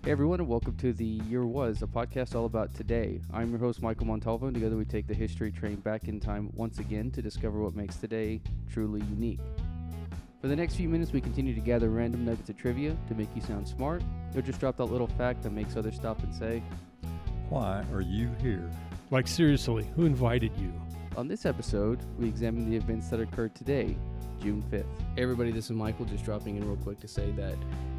Hey everyone, and welcome to The Year Was, a podcast all about today. I'm your host, Michael Montalvo, and together we take the history train back in time once again to discover what makes today truly unique. For the next few minutes, we continue to gather random nuggets of trivia to make you sound smart, or just drop that little fact that makes others stop and say, "Why are you here?" Like, seriously, who invited you? On this episode, we examine the events that occurred today, June 5th. Hey everybody, this is Michael, just dropping in real quick to say that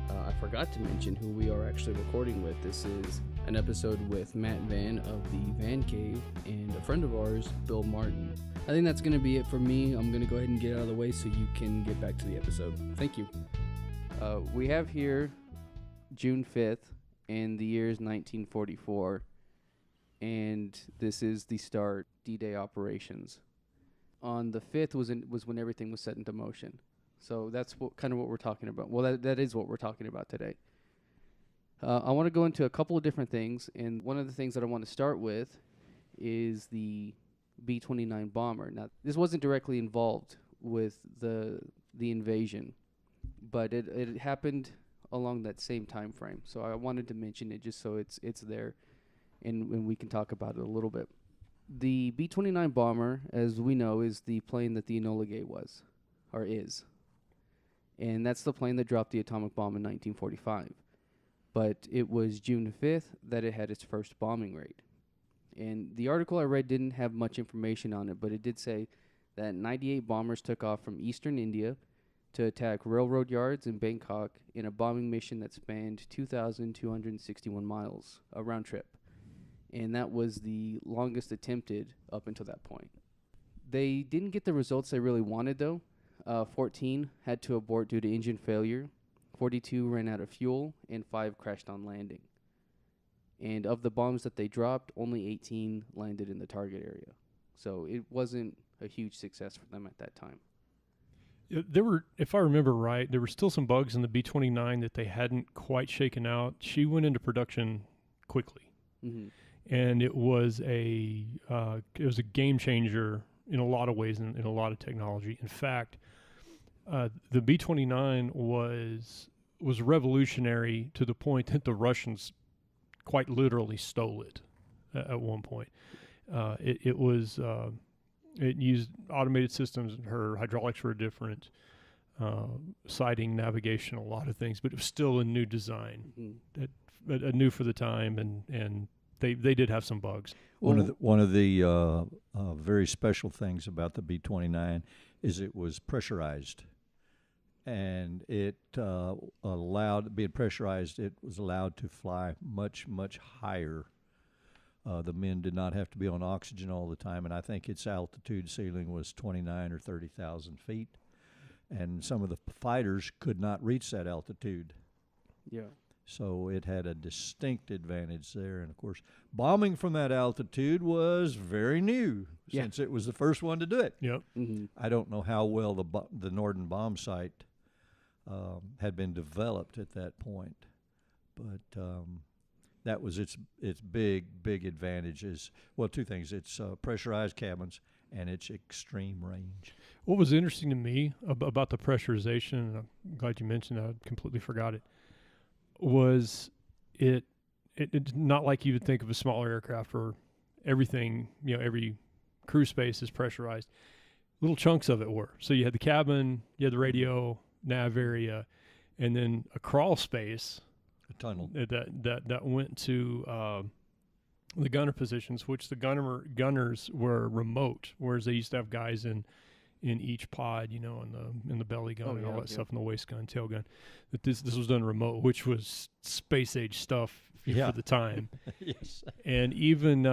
I forgot to mention who we are actually recording with. This is an episode with Matt Vann of the Vann Cave and a friend of ours, Bill Martin. I think that's going to be it for me. I'm going to go ahead and get out of the way so you can get back to the episode. Thank you. We have here June 5th, and the year is 1944, and this is the start D-Day operations. On the 5th was when everything was set into motion. So that's what we're talking about. Well, that is what we're talking about today. I want to go into a couple of different things, and one of the things that I want to start with is the B-29 bomber. Now, this wasn't directly involved with the invasion, but it happened along that same time frame. So I wanted to mention it just so it's there, and we can talk about it a little bit. The B-29 bomber, as we know, is the plane that the Enola Gay was, or is. And that's the plane that dropped the atomic bomb in 1945. But it was June 5th that it had its first bombing raid. And the article I read didn't have much information on it, but it did say that 98 bombers took off from eastern India to attack railroad yards in Bangkok in a bombing mission that spanned 2,261 miles, a round trip. And that was the longest attempted up until that point. They didn't get the results they really wanted, though. 14 had to abort due to engine failure, 42 ran out of fuel, and 5 crashed on landing. And of the bombs that they dropped, only 18 landed in the target area. So it wasn't a huge success for them at that time. There were, if I remember right, there were still some bugs in the B-29 that they hadn't quite shaken out. She went into production quickly. Mm-hmm. And it was a game changer in a lot of ways, in a lot of technology. In fact, the B-29 was revolutionary to the point that the Russians quite literally stole it at one point. It used automated systems. Her hydraulics were different, sighting, navigation, a lot of things, but it was still a new design, a new for the time, and they did have some bugs. One of the very special things about the B-29 is it was pressurized, and it being pressurized, it was allowed to fly much, much higher. The men did not have to be on oxygen all the time, and I think its altitude ceiling was 29 or 30,000 feet, and some of the fighters could not reach that altitude. Yeah. So it had a distinct advantage there. And, of course, bombing from that altitude was very new since it was the first one to do it. Yep. Mm-hmm. I don't know how well the Norden bomb site had been developed at that point. But that was its big advantage is, well, two things. It's pressurized cabins and its extreme range. What was interesting to me about the pressurization, and I'm glad you mentioned that, I completely forgot it, was it's not like you would think of a smaller aircraft where everything, every crew space is pressurized. Little chunks of it were. So you had the cabin, you had the radio, nav area, and then a crawl space. A tunnel. That went to the gunner positions, which the gunners were remote, whereas they used to have guys in each pod, in the belly gun and all that stuff, in the waist gun, tail gun. That this was done remote, which was space age stuff for the time. Yes. And even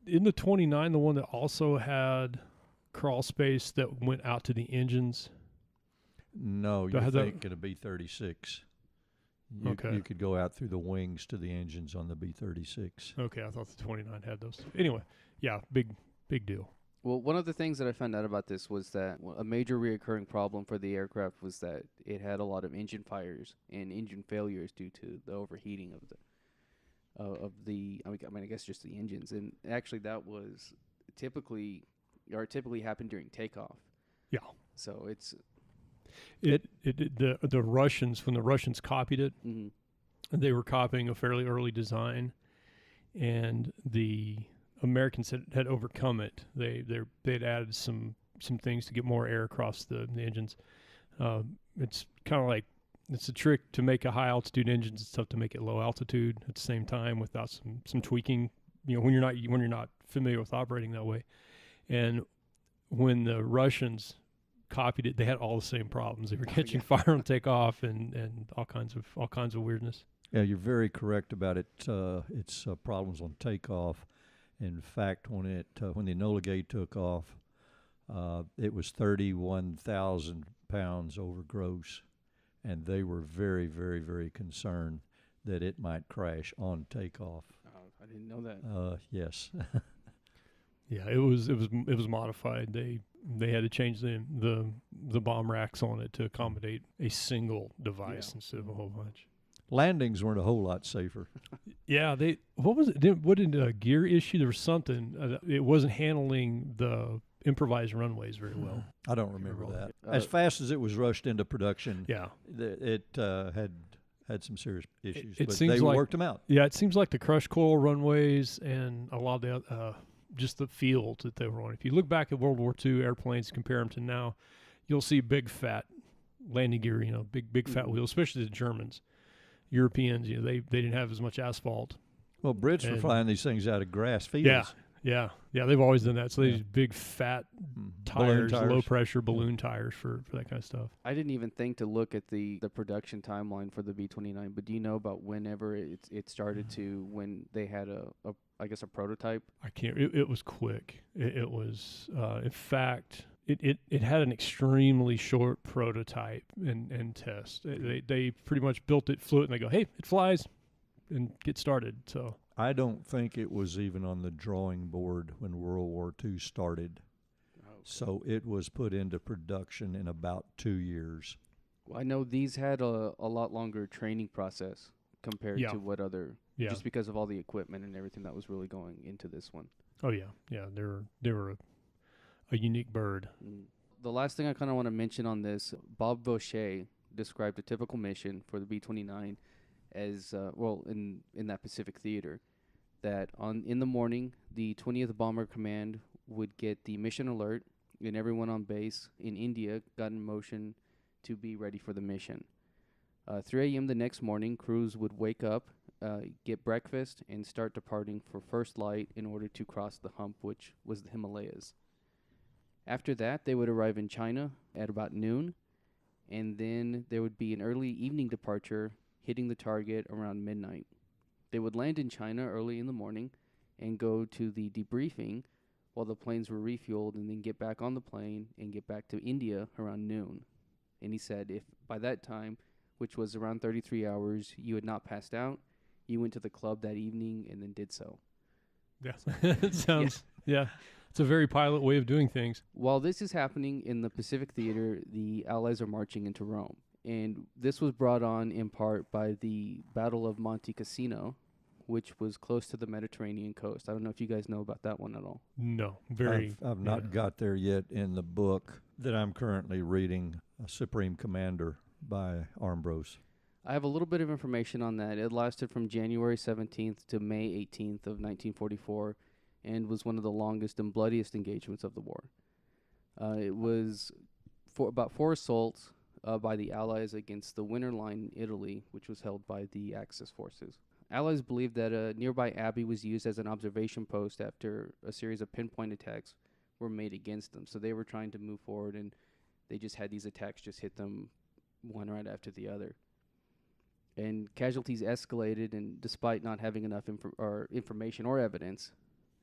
in the 29, the one that also had crawl space that went out to the engines. No, you're thinking of B-36. Okay. You could go out through the wings to the engines on the B-36. Okay, I thought the 29 had those. Anyway, yeah, big deal. Well, one of the things that I found out about this was that a major reoccurring problem for the aircraft was that it had a lot of engine fires and engine failures due to the overheating of the I guess just the engines. And actually that was typically happened during takeoff. Yeah. So it's the Russians, when the Russians copied it, mm-hmm. they were copying a fairly early design, and the Americans had overcome it. They'd added some things to get more air across the engines. It's kind of like, it's a trick to make a high altitude engine. It's tough to make it low altitude at the same time without some tweaking. When you're not familiar with operating that way. And when the Russians copied it, they had all the same problems. They were catching fire on takeoff and all kinds of weirdness. Yeah, you're very correct about it. It's problems on takeoff. In fact, when the Enola Gay took off, it was 31,000 pounds over gross, and they were very, very, very concerned that it might crash on takeoff. Oh, I didn't know that. Yes. Yeah, it was modified. They had to change the bomb racks on it to accommodate a single device instead of a whole bunch. Landings weren't a whole lot safer. Yeah, what was it? What did a gear issue? There was something. It wasn't handling the improvised runways very well. I don't remember that. As fast as it was rushed into production, yeah, it had some serious issues, it but seems they like, worked them out. Yeah, it seems like the crushed coil runways and a lot of the just the field that they were on. If you look back at World War II airplanes, compare them to now, you'll see big fat landing gear. Big fat wheels, especially the Germans. Europeans, they didn't have as much asphalt. Well, Brits were flying these things out of grass fields. Yeah. They've always done that. So these big fat tires, low pressure balloon tires for that kind of stuff. I didn't even think to look at the production timeline for the B-29, but do you know about whenever it started to when they had a prototype? I can't. It was quick. It was in fact. It had an extremely short prototype and test. They pretty much built it, flew it, and they go, hey, it flies, and get started. So I don't think it was even on the drawing board when World War II started. Okay. So it was put into production in about 2 years. Well, I know these had a lot longer training process compared to what other, just because of all the equipment and everything that was really going into this one. Oh yeah. They were a unique bird. The last thing I kind of want to mention on this, Bob Vaucher described a typical mission for the B-29 as, in that Pacific theater, that in the morning, the 20th Bomber Command would get the mission alert, and everyone on base in India got in motion to be ready for the mission. 3 a.m. the next morning, crews would wake up, get breakfast, and start departing for first light in order to cross the hump, which was the Himalayas. After that, they would arrive in China at about noon, and then there would be an early evening departure hitting the target around midnight. They would land in China early in the morning and go to the debriefing while the planes were refueled, and then get back on the plane and get back to India around noon. And he said if by that time, which was around 33 hours, you had not passed out, you went to the club that evening and then did so. Yeah, it sounds, yeah. It's a very pilot way of doing things. While this is happening in the Pacific Theater, the Allies are marching into Rome. And this was brought on in part by the Battle of Monte Cassino, which was close to the Mediterranean coast. I don't know if you guys know about that one at all. No, I've not got there yet in the book that I'm currently reading, Supreme Commander by Armbros. I have a little bit of information on that. It lasted from January 17th to May 18th of 1944 and was one of the longest and bloodiest engagements of the war. It was about 4 assaults by the Allies against the Winter Line in Italy, which was held by the Axis forces. Allies believed that a nearby abbey was used as an observation post after a series of pinpoint attacks were made against them. So they were trying to move forward, and they just had these attacks just hit them one right after the other. And casualties escalated, and despite not having enough information or evidence,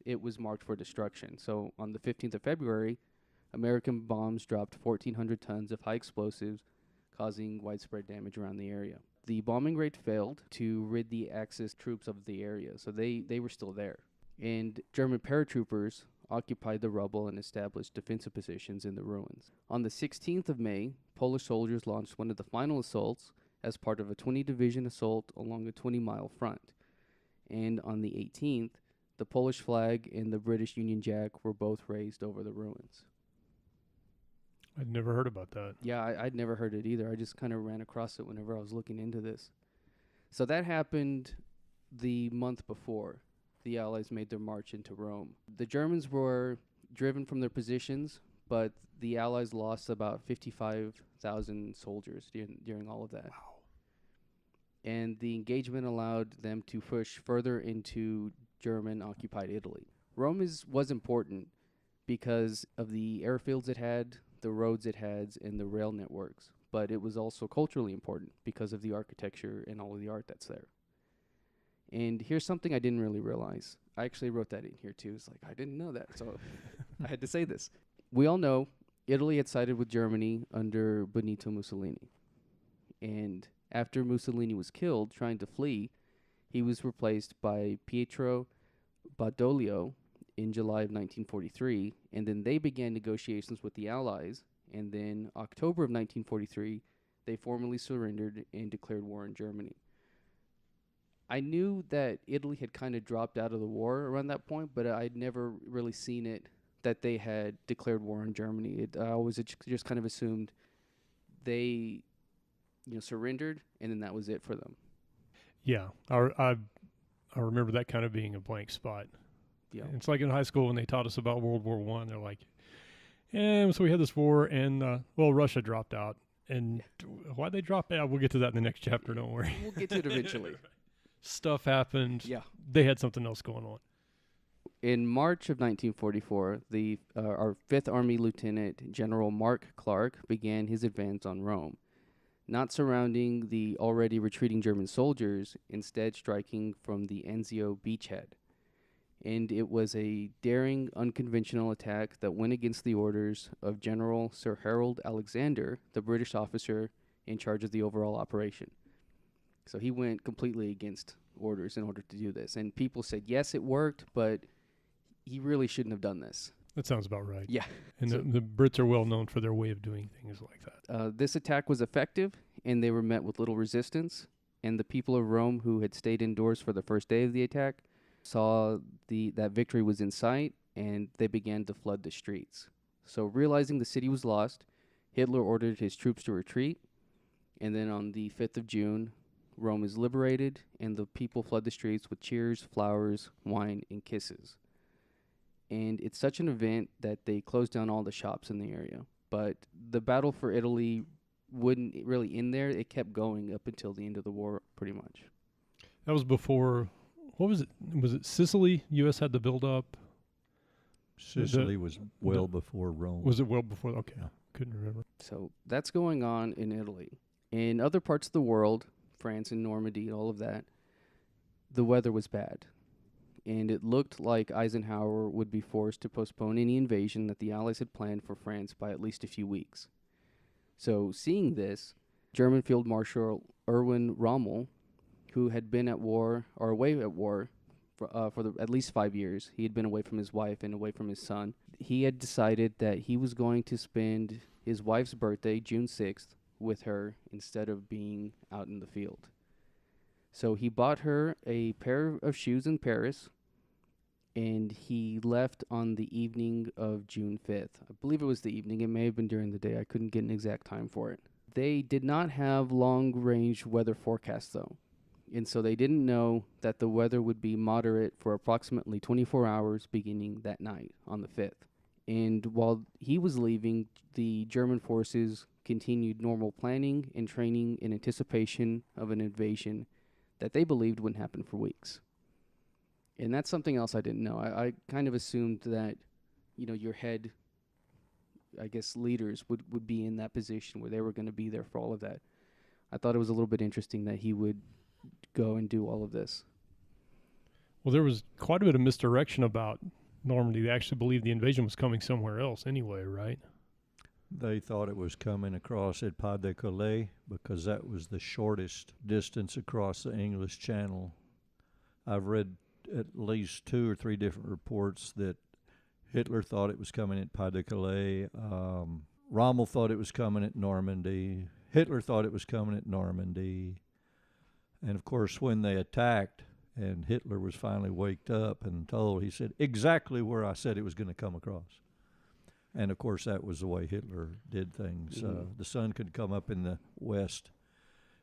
it was marked for destruction. So on the 15th of February, American bombs dropped 1,400 tons of high explosives, causing widespread damage around the area. The bombing raid failed to rid the Axis troops of the area, so they were still there. And German paratroopers occupied the rubble and established defensive positions in the ruins. On the 16th of May, Polish soldiers launched one of the final assaults as part of a 20-division assault along a 20-mile front. And on the 18th, the Polish flag and the British Union Jack were both raised over the ruins. I'd never heard about that. Yeah, I'd never heard it either. I just kind of ran across it whenever I was looking into this. So that happened the month before the Allies made their march into Rome. The Germans were driven from their positions, but the Allies lost about 55,000 soldiers during all of that. Wow. And the engagement allowed them to push further into German-occupied Italy. Rome was important because of the airfields it had, the roads it had, and the rail networks. But it was also culturally important because of the architecture and all of the art that's there. And here's something I didn't really realize. I actually wrote that in here too. It's like, I didn't know that, so I had to say this. We all know Italy had sided with Germany under Benito Mussolini. And after Mussolini was killed trying to flee, he was replaced by Pietro Badoglio in July of 1943, and then they began negotiations with the Allies, and then October of 1943, they formally surrendered and declared war on Germany. I knew that Italy had kind of dropped out of the war around that point, but I'd never really seen it that they had declared war on Germany. I always just kind of assumed they, surrendered, and then that was it for them. Yeah, I remember that kind of being a blank spot. Yeah, It's like in high school when they taught us about World War One. They're like, and so we had this war, and Russia dropped out. And why'd they drop out? We'll get to that in the next chapter. Don't worry. we'll get to it eventually. Stuff happened. Yeah. They had something else going on. In March of 1944, our 5th Army Lieutenant General Mark Clark began his advance on Rome, not surrounding the already retreating German soldiers, instead striking from the Anzio beachhead. And it was a daring, unconventional attack that went against the orders of General Sir Harold Alexander, the British officer in charge of the overall operation. So he went completely against orders in order to do this. And people said, yes, it worked, but he really shouldn't have done this. That sounds about right. Yeah. And So the Brits are well known for their way of doing things like that. this attack was effective, and they were met with little resistance. And the people of Rome who had stayed indoors for the first day of the attack saw that victory was in sight, and they began to flood the streets. So realizing the city was lost, Hitler ordered his troops to retreat, and then on the 5th of June, Rome is liberated, and the people flood the streets with cheers, flowers, wine, and kisses. And it's such an event that they closed down all the shops in the area. But the battle for Italy wouldn't really end there. It kept going up until the end of the war, pretty much. That was before. What was it? Was it Sicily? U.S. had the build up. Sicily was well before Rome. Was it well before? Okay, Yeah. Couldn't remember. So that's going on in Italy. In other parts of the world, France and Normandy and all of that, the weather was bad. And it looked like Eisenhower would be forced to postpone any invasion that the Allies had planned for France by at least a few weeks. So seeing this, German Field Marshal Erwin Rommel, who had been at war, or away at war, for at least 5 years. He had been away from his wife and away from his son. He had decided that he was going to spend his wife's birthday, June 6th, with her instead of being out in the field. So he bought her a pair of shoes in Paris, and he left on the evening of June 5th. I believe it was the evening. It may have been during the day. I couldn't get an exact time for it. They did not have long-range weather forecasts, though. And so they didn't know that the weather would be moderate for approximately 24 hours beginning that night on the 5th. And while he was leaving, the German forces continued normal planning and training in anticipation of an invasion that they believed wouldn't happen for weeks. And that's something else I didn't know. I kind of assumed that, your head, I guess, leaders would be in that position where they were going to be there for all of that. I thought it was a little bit interesting that he would go and do all of this. Well, there was quite a bit of misdirection about Normandy. They actually believed the invasion was coming somewhere else anyway, right? They thought it was coming across at Pas de Calais because that was the shortest distance across the English Channel. I've read at least 2 or 3 different reports that Hitler thought it was coming at Pas de Calais. Rommel thought it was coming at Normandy. Hitler thought it was coming at Normandy. And, of course, when they attacked and Hitler was finally waked up and told, he said, exactly where I said it was going to come across. And, of course, that was the way Hitler did things. The sun could come up in the west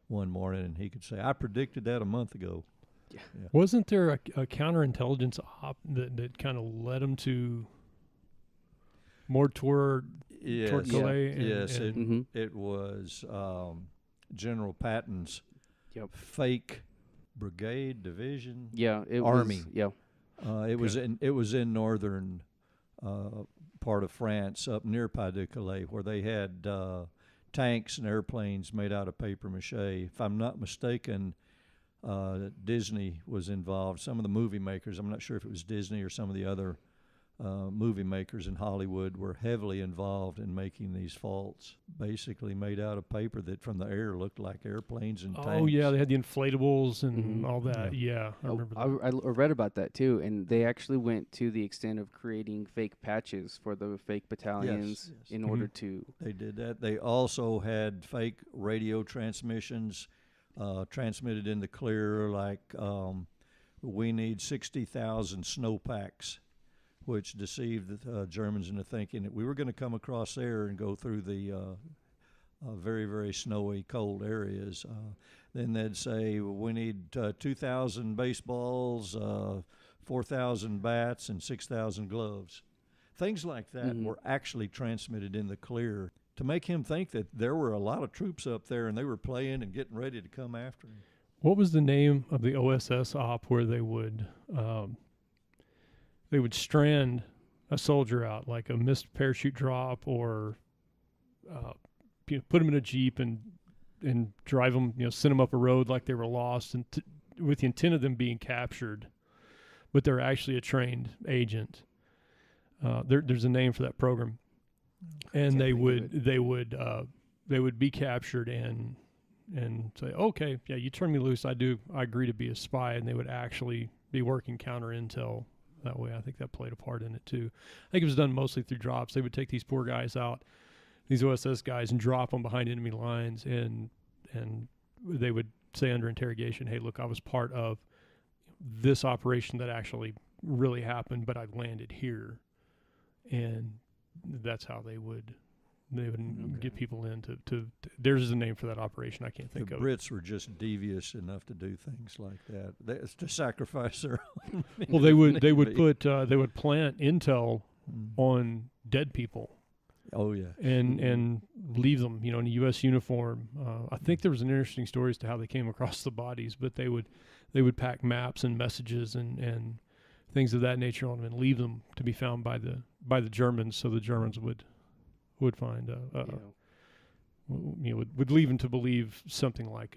one morning, and he could say, "I predicted that a month ago." Yeah. Wasn't there a counterintelligence op that kind of led him to more toward Calais? Yes, and it was General Patton's Yep. fake brigade division. Yeah, it Army. was. Yeah, It was in northern part of France, up near Pas de Calais, where they had tanks and airplanes made out of paper mache. If I'm not mistaken, Disney was involved. Some of the movie makers, I'm not sure if it was Disney or some of the other movie makers in Hollywood, were heavily involved in making these faults, basically made out of paper that from the air looked like airplanes and tanks. oh yeah, they had the inflatables and Mhm. all that. Yeah, I remember that. I read about that too, and they actually went to the extent of creating fake patches for the fake battalions yes. in order to. They did that. They also had fake radio transmissions transmitted in the clear, like we need 60,000 snowpacks, which deceived the Germans into thinking that we were going to come across there and go through the very, very snowy, cold areas. Then they'd say, we need 2,000 baseballs, 4,000 bats, and 6,000 gloves. Things like that were actually transmitted in the clear to make him think that there were a lot of troops up there and they were playing and getting ready to come after him. What was the name of the OSS op where they would strand a soldier out, like a missed parachute drop, or put them in a Jeep and drive them, send them up a road like they were lost, and with the intent of them being captured, but they're actually a trained agent. There's a name for that program, and they would be captured and say, okay, yeah, you turn me loose, I agree to be a spy, and they would actually be working counter intel that way. I think that played a part in it too. I think it was done mostly through drops. They would take these poor guys out, these OSS guys, and drop them behind enemy lines, and they would say under interrogation, hey, look, I was part of this operation that actually really happened, but I landed here. And that's how they would get people in to there's a name for that operation I can't think the of. Brits were just devious enough to do things like that. To sacrifice their own. Well, they would plant intel on dead people. Oh yeah, and leave them, in a U.S. uniform. I think there was an interesting story as to how they came across the bodies, but they would pack maps and messages and things of that nature on them and leave them to be found by the Germans, so the Germans would find would leave them to believe something like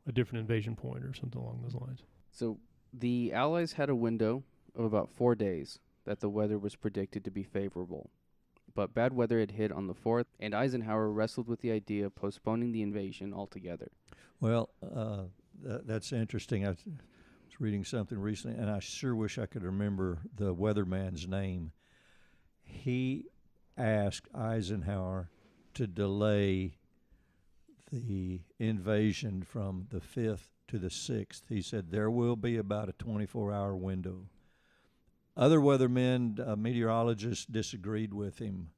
a different invasion point or something along those lines. So the Allies had a window of about 4 days that the weather was predicted to be favorable. But bad weather had hit on the 4th, and Eisenhower wrestled with the idea of postponing the invasion altogether. Well, that's interesting. I was reading something recently, and I sure wish I could remember the weatherman's name. He asked Eisenhower to delay the invasion from the 5th to the 6th. He said there will be about a 24-hour window. Other weathermen, meteorologists disagreed with him,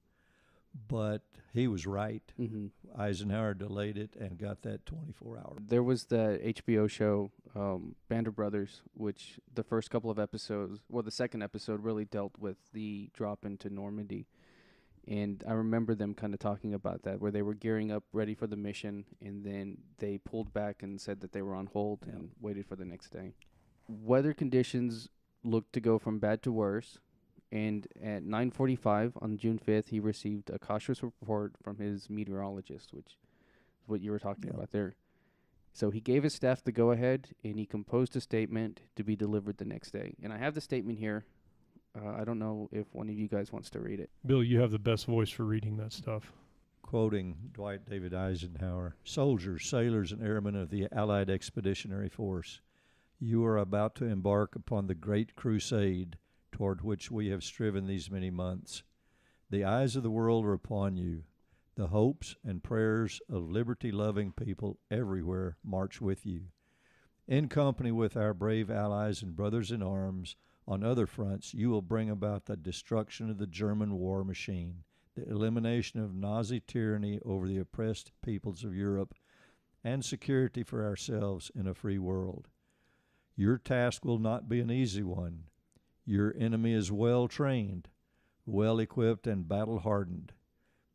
but he was right. Mm-hmm. Eisenhower delayed it and got that 24-hour. There was the HBO show, Band of Brothers, which the first couple of episodes, the second episode really dealt with the drop into Normandy. And I remember them kind of talking about that, where they were gearing up, ready for the mission, and then they pulled back and said that they were on hold and waited for the next day. Weather conditions looked to go from bad to worse, and at 9:45 on June 5th, he received a cautious report from his meteorologist, which is what you were talking about there. So he gave his staff the go-ahead, and he composed a statement to be delivered the next day. And I have the statement here. I don't know if one of you guys wants to read it. Bill, you have the best voice for reading that stuff. Quoting Dwight David Eisenhower, "Soldiers, sailors, and airmen of the Allied Expeditionary Force, you are about to embark upon the great crusade toward which we have striven these many months. The eyes of the world are upon you. The hopes and prayers of liberty-loving people everywhere march with you. In company with our brave allies and brothers in arms on other fronts, you will bring about the destruction of the German war machine, the elimination of Nazi tyranny over the oppressed peoples of Europe, and security for ourselves in a free world. Your task will not be an easy one. Your enemy is well trained, well equipped, and battle hardened.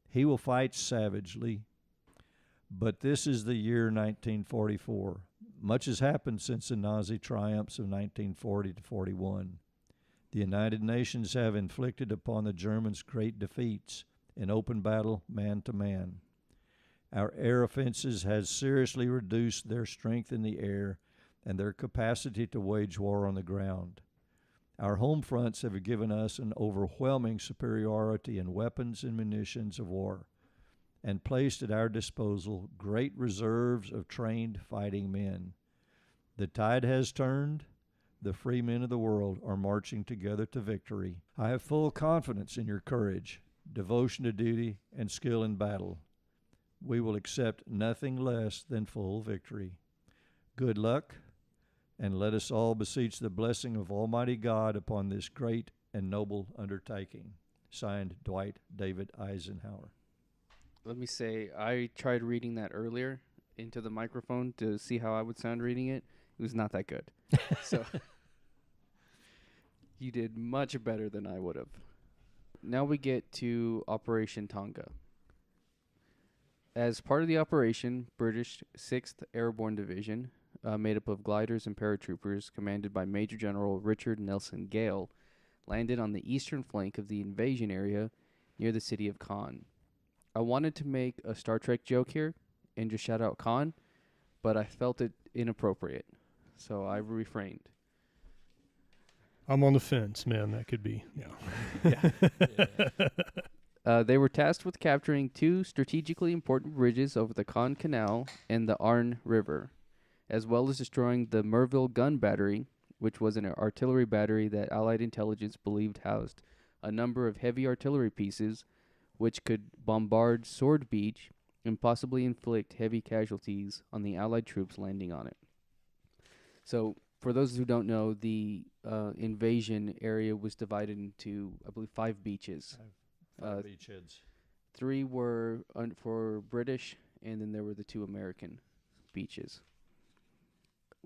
He will fight savagely. But this is the year 1944. Much has happened since the Nazi triumphs of 1940 to 41. The United Nations have inflicted upon the Germans great defeats in open battle, man to man. Our air offenses has seriously reduced their strength in the air and their capacity to wage war on the ground. Our home fronts have given us an overwhelming superiority in weapons and munitions of war, and placed at our disposal great reserves of trained fighting men. The tide has turned. The free men of the world are marching together to victory. I have full confidence in your courage, devotion to duty, and skill in battle. We will accept nothing less than full victory. Good luck, and let us all beseech the blessing of Almighty God upon this great and noble undertaking. Signed, Dwight David Eisenhower. Let me say, I tried reading that earlier into the microphone to see how I would sound reading it. It was not that good. So you did much better than I would have. Now we get to Operation Tonga. As part of the operation, British 6th Airborne Division, made up of gliders and paratroopers, commanded by Major General Richard Nelson Gale, landed on the eastern flank of the invasion area near the city of Caen. I wanted to make a Star Trek joke here and just shout out Caen, but I felt it inappropriate, so I refrained. I'm on the fence, man. That could be. Yeah. They were tasked with capturing two strategically important bridges over the Caen Canal and the Arne River, as well as destroying the Merville Gun Battery, which was an artillery battery that Allied intelligence believed housed a number of heavy artillery pieces which could bombard Sword Beach and possibly inflict heavy casualties on the Allied troops landing on it. So, for those who don't know, the invasion area was divided into, I believe, 5 beaches. Five beachheads. 3 were for British, and then there were the 2 American beaches.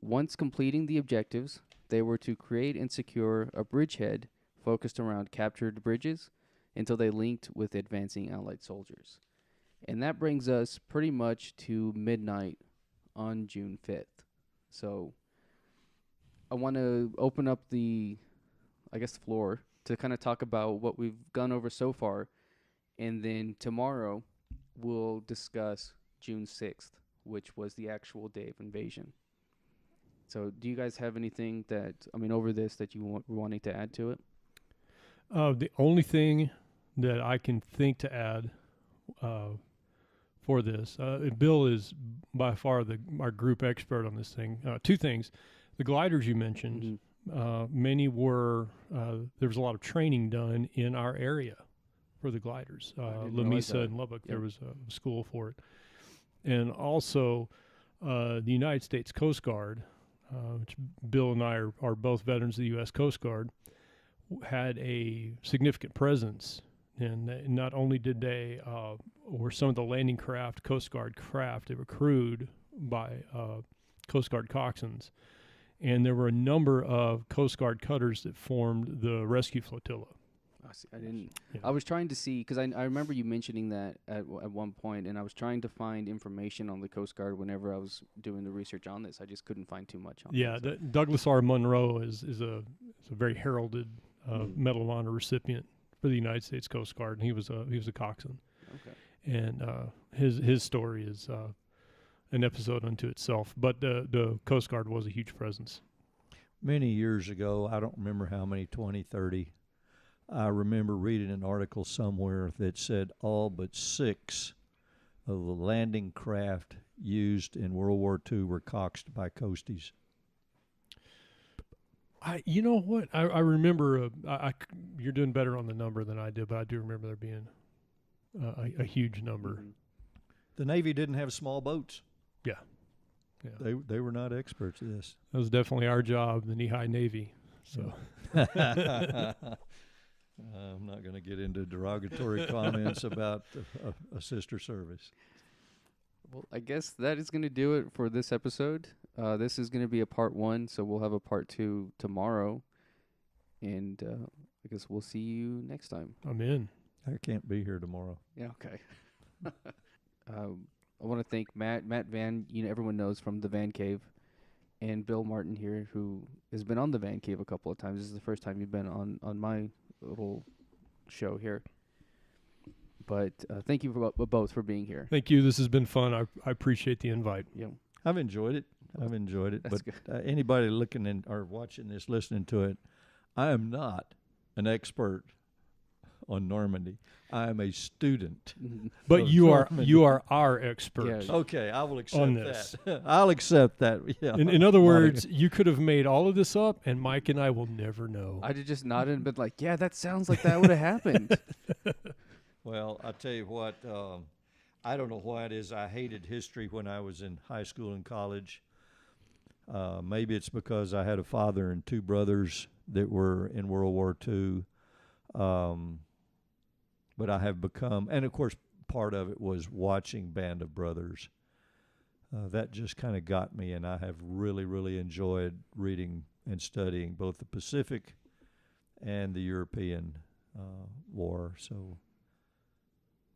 Once completing the objectives, they were to create and secure a bridgehead focused around captured bridges until they linked with advancing Allied soldiers. And that brings us pretty much to midnight on June 5th. So I want to open up the floor to kind of talk about what we've gone over so far. And then tomorrow we'll discuss June 6th, which was the actual day of invasion. So do you guys have anything over this that you were wanting to add to it? The only thing that I can think to add for this, Bill is by far our group expert on this thing. 2 things. The gliders you mentioned, many were, there was a lot of training done in our area for the gliders. Lamesa and Lubbock, there was a school for it. And also the United States Coast Guard, which Bill and I are both veterans of the U.S. Coast Guard, had a significant presence. And not only did they, were some of the landing craft, Coast Guard craft, they were crewed by Coast Guard coxswains. And there were a number of Coast Guard cutters that formed the rescue flotilla. I didn't. Yeah. I was trying to see, because I remember you mentioning that at one point, and I was trying to find information on the Coast Guard whenever I was doing the research on this. I just couldn't find too much on it. Yeah, Douglas R. Monroe is a very heralded Medal of Honor recipient for the United States Coast Guard, and he was a coxswain. Okay. And his story is an episode unto itself. But the Coast Guard was a huge presence. Many years ago, I don't remember how many, 20, 30, I remember reading an article somewhere that said all but 6 of the landing craft used in World War II were coxed by coasties. You know what? I remember, you're doing better on the number than I did, but I do remember there being a huge number. Mm-hmm. The Navy didn't have small boats. Yeah. They were not experts at this. That was definitely our job, the knee-high Navy. So. I'm not going to get into derogatory comments about a sister service. Well, I guess that is going to do it for this episode. This is going to be a part 1, so we'll have a part 2 tomorrow. And I guess we'll see you next time. I'm in. I can't be here tomorrow. Yeah, okay. I want to thank Matt Vann, everyone knows from the Vann Cave, and Bill Martin here, who has been on the Vann Cave a couple of times. This is the first time you've been on my little show here. But thank you for both for being here. Thank you. This has been fun. I appreciate the invite. Yeah. I've enjoyed it. That's But anybody looking in or watching this, listening to it, I am not an expert on Normandy. I am a student. But of you Normandy. are our expert. Yeah. Okay, I will accept On this. that. I'll accept that. Yeah. In other words, you could have made all of this up, and Mike and I will never know. I'd have just nodded and been like, yeah, that sounds like that would have happened. Well, I'll tell you what, I don't know why it is I hated history when I was in high school and college. Maybe it's because I had a father and 2 brothers that were in World War II. But I have become, and of course, part of it was watching Band of Brothers. That just kind of got me, and I have really, really enjoyed reading and studying both the Pacific and the European war. So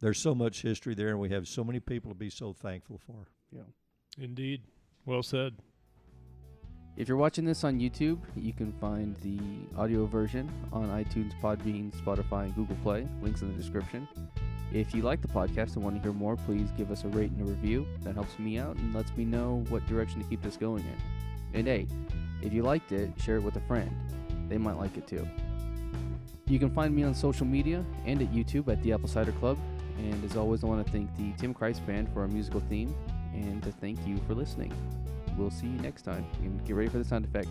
there's so much history there, and we have so many people to be so thankful for. Yeah. Indeed. Well said. If you're watching this on YouTube, you can find the audio version on iTunes, Podbean, Spotify, and Google Play. Links in the description. If you like the podcast and want to hear more, please give us a rate and a review. That helps me out and lets me know what direction to keep this going in. And hey, if you liked it, share it with a friend. They might like it too. You can find me on social media and at YouTube at the Apple Cider Club. And as always, I want to thank the Tim Christ Band for our musical theme and to thank you for listening. We'll see you next time. And get ready for the sound effect.